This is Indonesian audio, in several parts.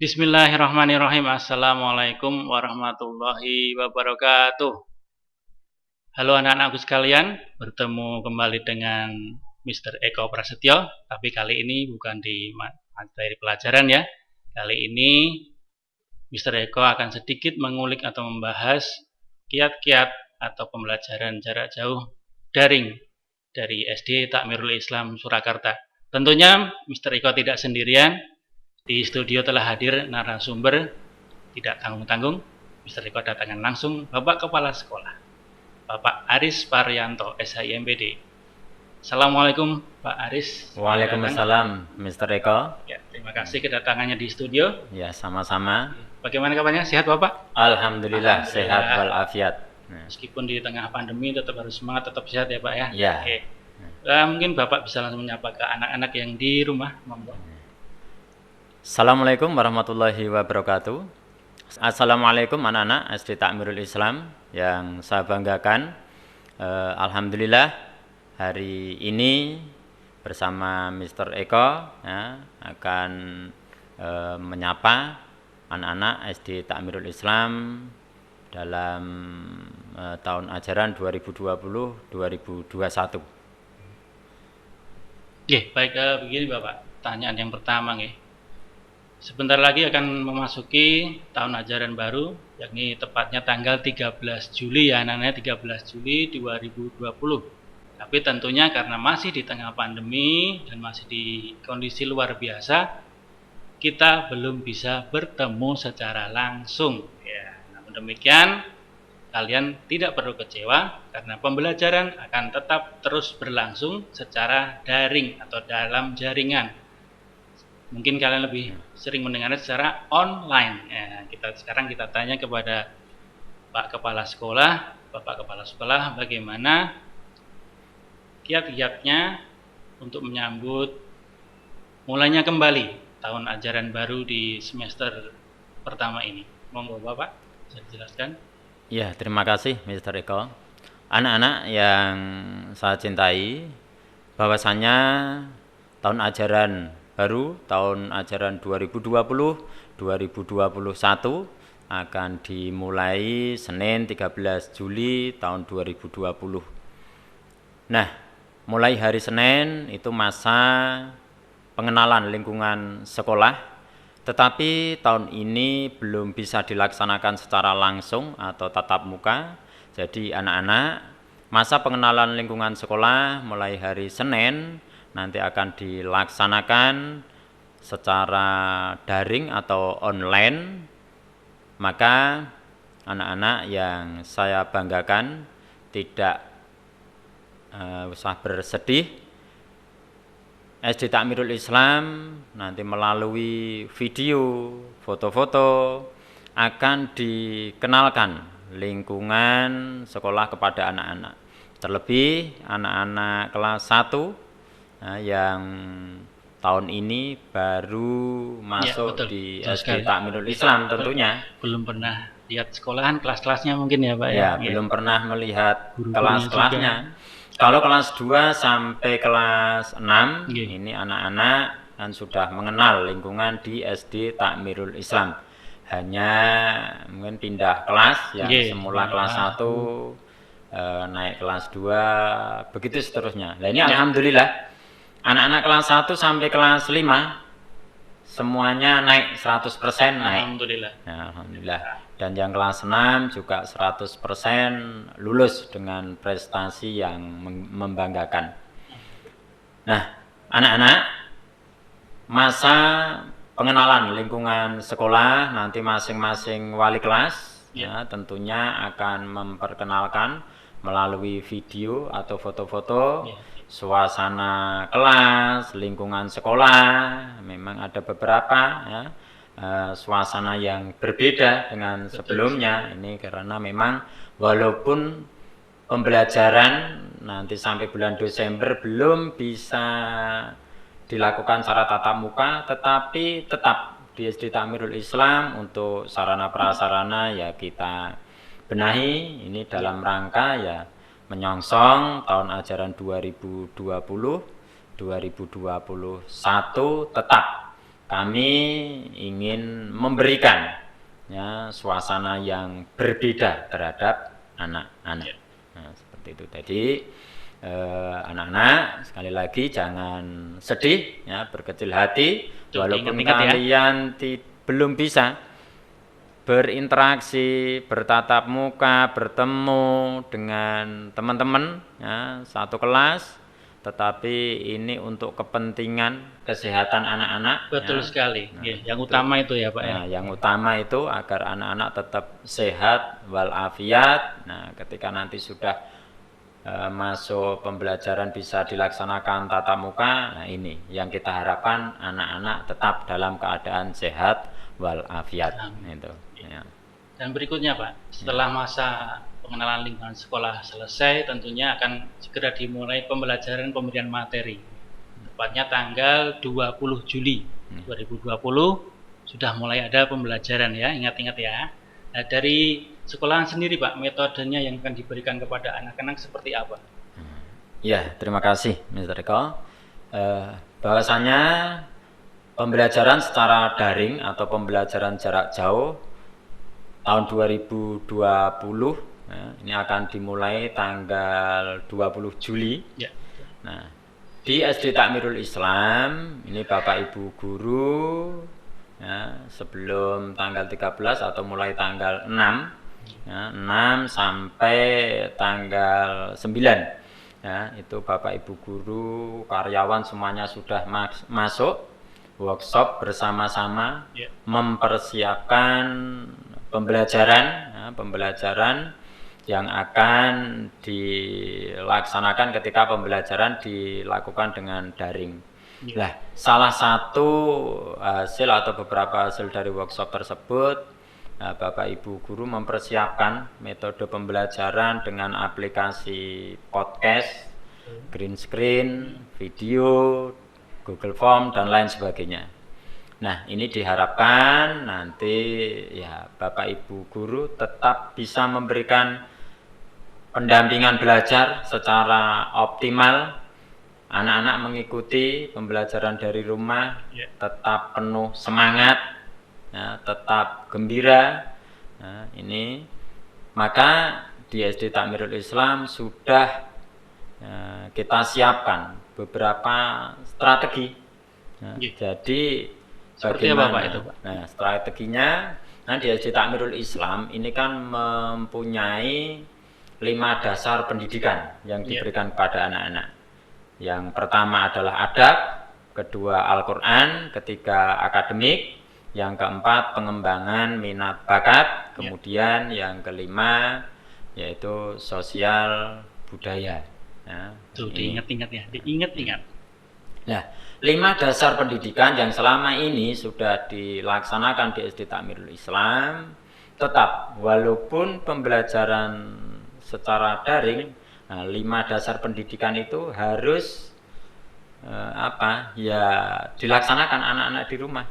Bismillahirrahmanirrahim. Assalamualaikum warahmatullahi wabarakatuh. Halo anak-anakku sekalian, bertemu kembali dengan Mr. Eko Prasetyo, tapi kali ini bukan di materi pelajaran ya. Kali ini Mr. Eko akan sedikit mengulik atau membahas kiat-kiat atau pembelajaran jarak jauh daring dari SD Takmirul Islam Surakarta. Tentunya Mr. Eko tidak sendirian. Di studio telah hadir narasumber, tidak tanggung-tanggung, Mr. Eko datangkan langsung Bapak Kepala Sekolah, Bapak Aris Paryanto, SHIMPD. Assalamualaikum Pak Aris. Waalaikumsalam Mr. Eko. Ya, terima kasih kedatangannya di studio. Ya, sama-sama. Bagaimana kabarnya? Sehat Bapak? Alhamdulillah, sehat walafiat. Meskipun di tengah pandemi tetap harus semangat, tetap sehat ya Pak ya? Ya. Oke. Mungkin Bapak bisa langsung menyapa ke anak-anak yang di rumah. Assalamualaikum warahmatullahi wabarakatuh. Assalamualaikum anak-anak SD Takmirul Islam yang saya banggakan. Alhamdulillah hari ini bersama Mr. Eko ya, akan menyapa anak-anak SD Takmirul Islam dalam tahun ajaran 2020-2021. Baik, begini Bapak, pertanyaan yang pertama nih. Sebentar lagi akan memasuki tahun ajaran baru, yakni tepatnya tanggal 13 Juli ya anak-anak, 13 Juli 2020. Tapi tentunya karena masih di tengah pandemi dan masih di kondisi luar biasa, kita belum bisa bertemu secara langsung. Ya, namun demikian, kalian tidak perlu kecewa karena pembelajaran akan tetap terus berlangsung secara daring atau dalam jaringan. Mungkin kalian lebih sering mendengarnya secara online. Ya, sekarang kita tanya kepada Pak Kepala Sekolah, Bapak Kepala Sekolah, bagaimana kiat-kiatnya untuk menyambut mulainya kembali tahun ajaran baru di semester pertama ini. Monggo Bapak, bisa dijelaskan? Ya, terima kasih Mr. Eko. Anak-anak yang saya cintai, bahwasannya tahun ajaran baru tahun ajaran 2020-2021 akan dimulai Senin 13 Juli tahun 2020. Nah, mulai hari Senin itu masa pengenalan lingkungan sekolah, tetapi tahun ini belum bisa dilaksanakan secara langsung atau tatap muka. Jadi anak-anak, masa pengenalan lingkungan sekolah mulai hari Senin nanti akan dilaksanakan secara daring atau online. Maka anak-anak yang saya banggakan tidak usah bersedih. SD Takmirul Islam nanti melalui video, foto-foto akan dikenalkan lingkungan sekolah kepada anak-anak. Terlebih anak-anak kelas 1 yang tahun ini baru masuk di SD Takmirul Islam tentunya. Belum pernah lihat sekolahan, kelas-kelasnya mungkin ya Pak ya? Belum pernah melihat kelas-kelasnya. Kalau kelas 2 sampai kelas 6 ini anak-anak kan sudah mengenal lingkungan di SD Takmirul Islam. Hanya mungkin pindah kelas yang semula kelas 1 naik kelas 2 begitu seterusnya. Nah ini alhamdulillah anak-anak kelas 1 sampai kelas 5 semuanya naik 100% naik. Alhamdulillah. Ya, alhamdulillah. Dan yang kelas 6 juga 100% lulus dengan prestasi yang membanggakan. Nah, anak-anak, masa pengenalan lingkungan sekolah nanti masing-masing wali kelas ya tentunya akan memperkenalkan melalui video atau foto-foto suasana kelas, lingkungan sekolah. Memang ada beberapa ya suasana yang berbeda dengan sebelumnya. Ini karena memang walaupun pembelajaran nanti sampai bulan Desember belum bisa dilakukan secara tatap muka, tetapi tetap di SD Takmirul Islam untuk sarana prasarana ya kita benahi ini dalam rangka ya menyongsong tahun ajaran 2020-2021 tetap kami ingin memberikan ya suasana yang berbeda terhadap anak-anak. Nah, seperti itu. Jadi anak-anak sekali lagi jangan sedih ya, berkecil hati. Walaupun kalian belum bisa berinteraksi, bertatap muka, bertemu dengan teman-teman ya, satu kelas, tetapi ini untuk kepentingan kesehatan anak-anak. Betul ya. Sekali. Nah, yang utama itu ya Pak ya. Yang utama itu agar anak-anak tetap sehat walafiat. Nah, ketika nanti sudah masuk pembelajaran bisa dilaksanakan tatap muka. Nah, ini yang kita harapkan, anak-anak tetap dalam keadaan sehat walafiat. Itu. Ya. Dan berikutnya Pak, setelah masa pengenalan lingkungan sekolah selesai, tentunya akan segera dimulai pembelajaran pemberian materi. Tepatnya tanggal 20 Juli 2020 sudah mulai ada pembelajaran ya, ingat-ingat ya. Nah, dari sekolahan sendiri Pak, metodenya yang akan diberikan kepada anak-anak seperti apa? Ya, terima kasih Mr. Eko. Bahwasanya pembelajaran secara daring atau pembelajaran jarak jauh tahun 2020 ya, ini akan dimulai tanggal 20 Juli. Ya. Nah, di SD Takmirul Islam ini Bapak Ibu guru ya, sebelum tanggal 13 atau mulai tanggal 6 ya, 6 sampai tanggal 9 ya, itu Bapak Ibu guru, karyawan semuanya sudah masuk workshop bersama-sama ya, mempersiapkan pembelajaran yang akan dilaksanakan ketika pembelajaran dilakukan dengan daring. Ya. Nah, salah satu hasil atau beberapa hasil dari workshop tersebut, Bapak Ibu guru mempersiapkan metode pembelajaran dengan aplikasi podcast, green screen, video, Google Form dan lain sebagainya. Nah, ini diharapkan nanti ya Bapak Ibu guru tetap bisa memberikan pendampingan belajar secara optimal. Anak-anak mengikuti pembelajaran dari rumah tetap penuh semangat, ya, tetap gembira. Nah, ini maka di SD Takmirul Islam sudah kita siapkan beberapa strategi. Nah, jadi seperti apa Pak itu Pak? Nah, strateginya, nah di SD Takmirul Islam ini kan mempunyai 5 dasar pendidikan yang diberikan kepada anak-anak. Yang pertama adalah adab, kedua Al-Quran, ketiga akademik, yang keempat pengembangan minat bakat, kemudian yang kelima yaitu sosial budaya. Nah, tuh diingat-ingat ya, diingat-ingat. Nah, 5 dasar pendidikan yang selama ini sudah dilaksanakan di SD Takmirul Islam, tetap walaupun pembelajaran secara daring, nah, 5 dasar pendidikan itu harus dilaksanakan anak-anak di rumah.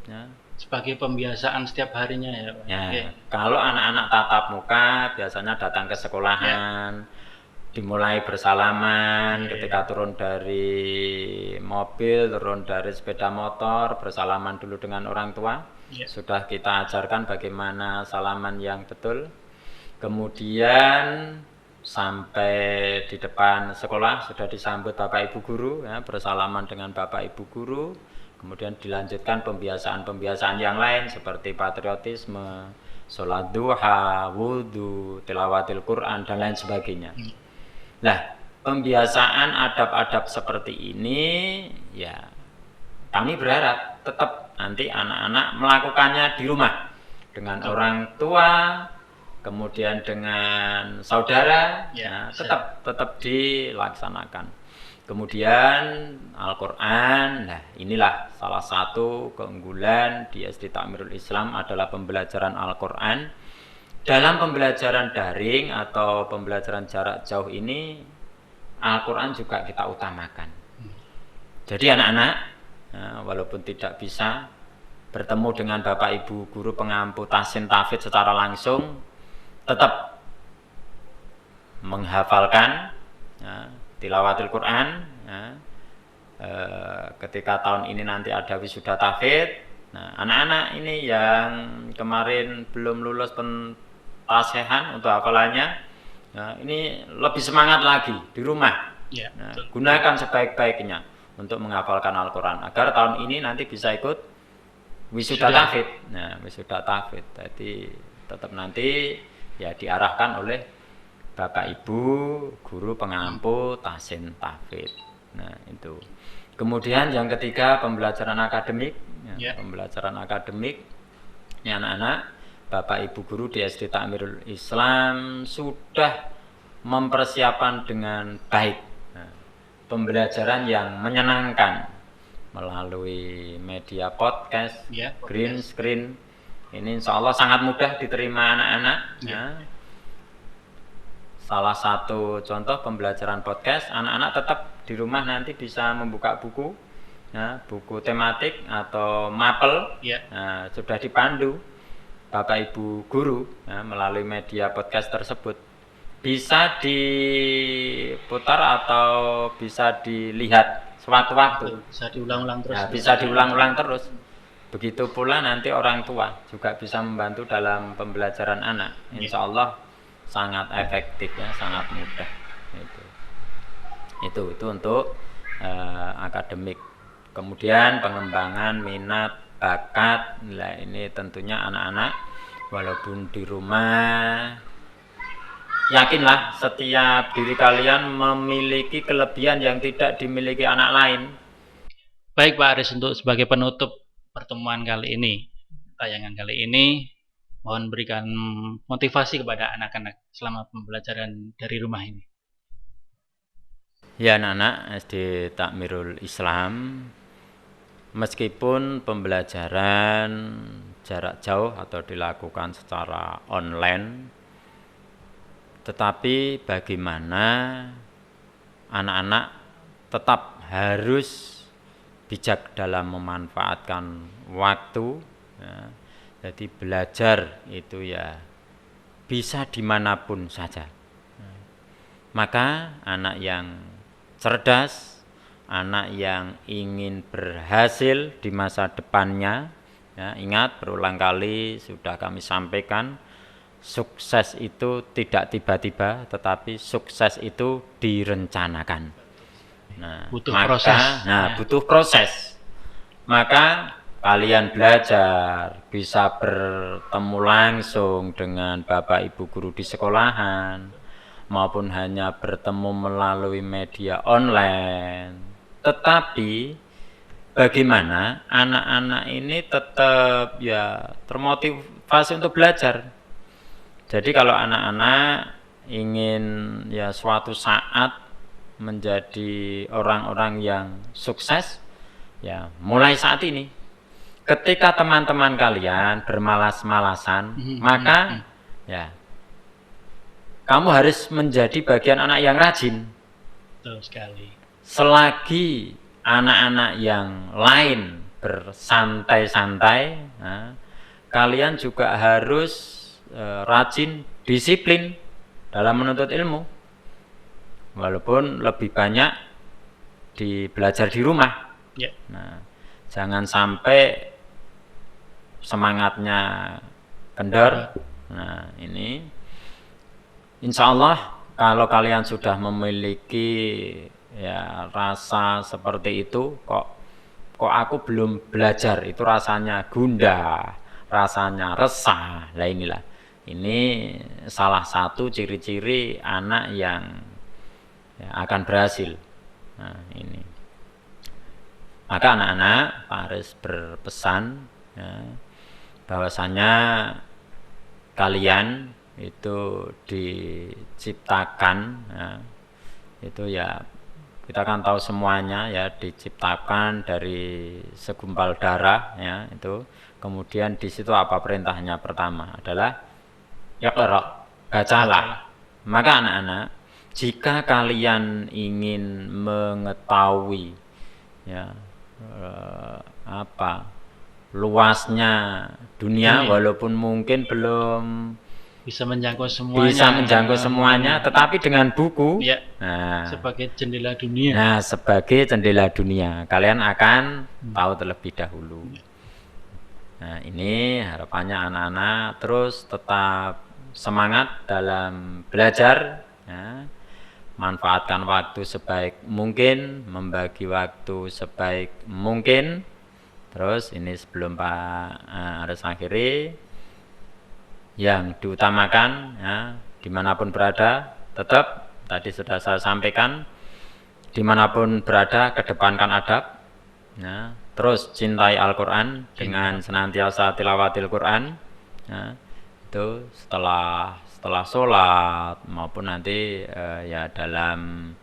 Ya. Sebagai pembiasaan setiap harinya ya Pak. Ya, kalau anak-anak tatap muka biasanya datang ke sekolahan. Dimulai bersalaman ketika turun dari mobil, turun dari sepeda motor, bersalaman dulu dengan orang tua. Sudah kita ajarkan bagaimana salaman yang betul. Kemudian sampai di depan sekolah sudah disambut Bapak Ibu guru, ya, bersalaman dengan Bapak Ibu guru. Kemudian dilanjutkan pembiasaan-pembiasaan yang lain seperti patriotisme, sholat duha, wudhu, tilawatil Quran dan lain sebagainya. Nah, pembiasaan adab-adab seperti ini ya kami berharap tetap nanti anak-anak melakukannya di rumah dengan orang tua, kemudian dengan saudara, ya tetap dilaksanakan. Kemudian Al-Quran, nah inilah salah satu keunggulan di SD Takmirul Islam adalah pembelajaran Al-Quran. Dalam pembelajaran daring atau pembelajaran jarak jauh ini, Al-Quran juga kita utamakan. Jadi anak-anak, walaupun tidak bisa bertemu dengan Bapak Ibu guru pengampu tahsin tahfidz secara langsung, tetap menghafalkan tilawatil Quran, ketika tahun ini nanti ada wisuda tahfidz. Nah, anak-anak ini yang kemarin belum lulus pentasehan untuk hafalannya, nah, ini lebih semangat lagi di rumah. Ya, nah, gunakan sebaik-baiknya untuk menghafalkan Al-Quran agar tahun ini nanti bisa ikut wisuda tahfidz. Nah, wisuda tahfidz. Jadi tetap nanti ya diarahkan oleh Bapak Ibu guru pengampu tahsin tahfidz. Nah, itu. Kemudian yang ketiga pembelajaran akademik. Ya. Pembelajaran akademik ini anak-anak Bapak Ibu guru di SD Takmirul Islam sudah mempersiapkan dengan baik pembelajaran yang menyenangkan melalui media podcast, green screen. Ini insya Allah sangat mudah diterima anak-anak. Ya. Salah satu contoh pembelajaran podcast, anak-anak tetap di rumah nanti bisa membuka buku, ya, buku tematik atau mapel, nah, sudah dipandu Bapak Ibu guru ya, melalui media podcast tersebut. Bisa diputar atau bisa dilihat sewaktu-waktu. Bisa diulang-ulang terus. Nah, bisa diulang-ulang terus. Begitu pula nanti orang tua juga bisa membantu dalam pembelajaran anak. Insya Allah sangat efektif ya, sangat mudah. Itu untuk akademik. Kemudian pengembangan minat, bakat. Nah, ini tentunya anak-anak walaupun di rumah, yakinlah setiap diri kalian memiliki kelebihan yang tidak dimiliki anak lain. Baik Pak Aris, untuk sebagai penutup pertemuan kali ini, tayangan kali ini, mohon berikan motivasi kepada anak-anak selama pembelajaran dari rumah ini. Ya anak-anak SD Takmirul Islam, meskipun pembelajaran jarak jauh atau dilakukan secara online, tetapi bagaimana anak-anak tetap harus bijak dalam memanfaatkan waktu. Ya. Jadi belajar itu ya bisa dimanapun saja. Maka anak yang cerdas, anak yang ingin berhasil di masa depannya, ya, ingat berulang kali sudah kami sampaikan, sukses itu tidak tiba-tiba, tetapi sukses itu direncanakan. Nah, butuh proses. Butuh proses. Maka kalian belajar bisa bertemu langsung dengan Bapak Ibu guru di sekolahan, maupun hanya bertemu melalui media online. Tetapi bagaimana anak-anak ini tetap ya termotivasi untuk belajar. Jadi kalau anak-anak ingin ya suatu saat menjadi orang-orang yang sukses, ya mulai saat ini. Ketika teman-teman kalian bermalas-malasan, maka ya kamu harus menjadi bagian anak yang rajin. Betul sekali. Selagi anak-anak yang lain bersantai-santai, nah, kalian juga harus rajin, disiplin dalam menuntut ilmu. Walaupun lebih banyak belajar di rumah. Yeah. Nah, jangan sampai semangatnya kendor. Nah, ini insya Allah kalau kalian sudah memiliki ya rasa seperti itu, kok aku belum belajar, itu rasanya gundah, rasanya resah. Lah inilah, ini salah satu ciri-ciri anak yang ya, akan berhasil. Nah, ini. Maka anak-anak Pak Aris berpesan ya, bahwasanya kalian itu diciptakan ya, itu ya kita kan tahu semuanya ya, diciptakan dari segumpal darah ya, itu kemudian di situ apa perintahnya? Pertama adalah yaqra, bacalah. Maka anak-anak, jika kalian ingin mengetahui ya luasnya dunia, walaupun mungkin belum bisa menjangkau semuanya. Bisa menjangkau semuanya, tetapi dengan buku. Ya. Nah, sebagai jendela dunia. Nah, sebagai jendela dunia, kalian akan tahu terlebih dahulu. Nah, ini harapannya anak-anak terus tetap semangat dalam belajar. Ya. Manfaatkan waktu sebaik mungkin, membagi waktu sebaik mungkin. Terus ini sebelum Pak Aris akhiri, yang diutamakan ya, dimanapun berada, tetap tadi sudah saya sampaikan, dimanapun berada kedepankan adab ya. Terus cintai Al-Quran dengan senantiasa tilawatil Quran ya. Itu setelah sholat maupun nanti ya dalam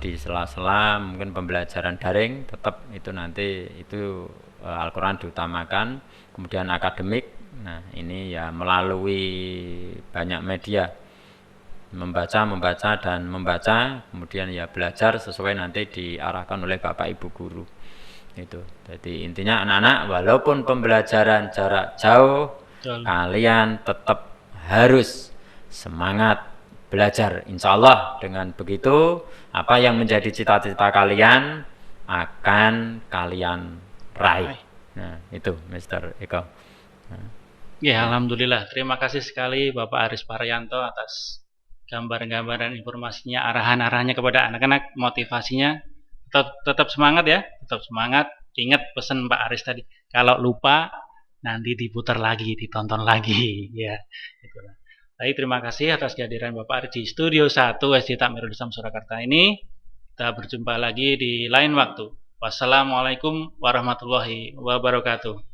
di sela-sela mungkin pembelajaran daring, tetap itu nanti itu Al-Quran diutamakan. Kemudian akademik, nah ini ya melalui banyak media, membaca dan membaca, kemudian ya belajar sesuai nanti diarahkan oleh Bapak Ibu guru. Itu. Jadi intinya anak-anak walaupun pembelajaran jarak jauh, kalian tetap harus semangat belajar. Insya Allah dengan begitu apa yang menjadi cita-cita kalian akan kalian raih. Nah, itu Mr. Eko. Ya, alhamdulillah. Terima kasih sekali Bapak Aris Paryanto atas gambaran-gambaran informasinya, arahan-arahannya kepada anak-anak, motivasinya. Tetap semangat ya, tetap semangat. Ingat pesan Pak Aris tadi, kalau lupa nanti diputar lagi, ditonton lagi, ya. Itulah. Baik, terima kasih atas kehadiran Bapak Aris di Studio 1 SD Takmirul Islam Surakarta ini. Kita berjumpa lagi di lain waktu. Wassalamualaikum warahmatullahi wabarakatuh.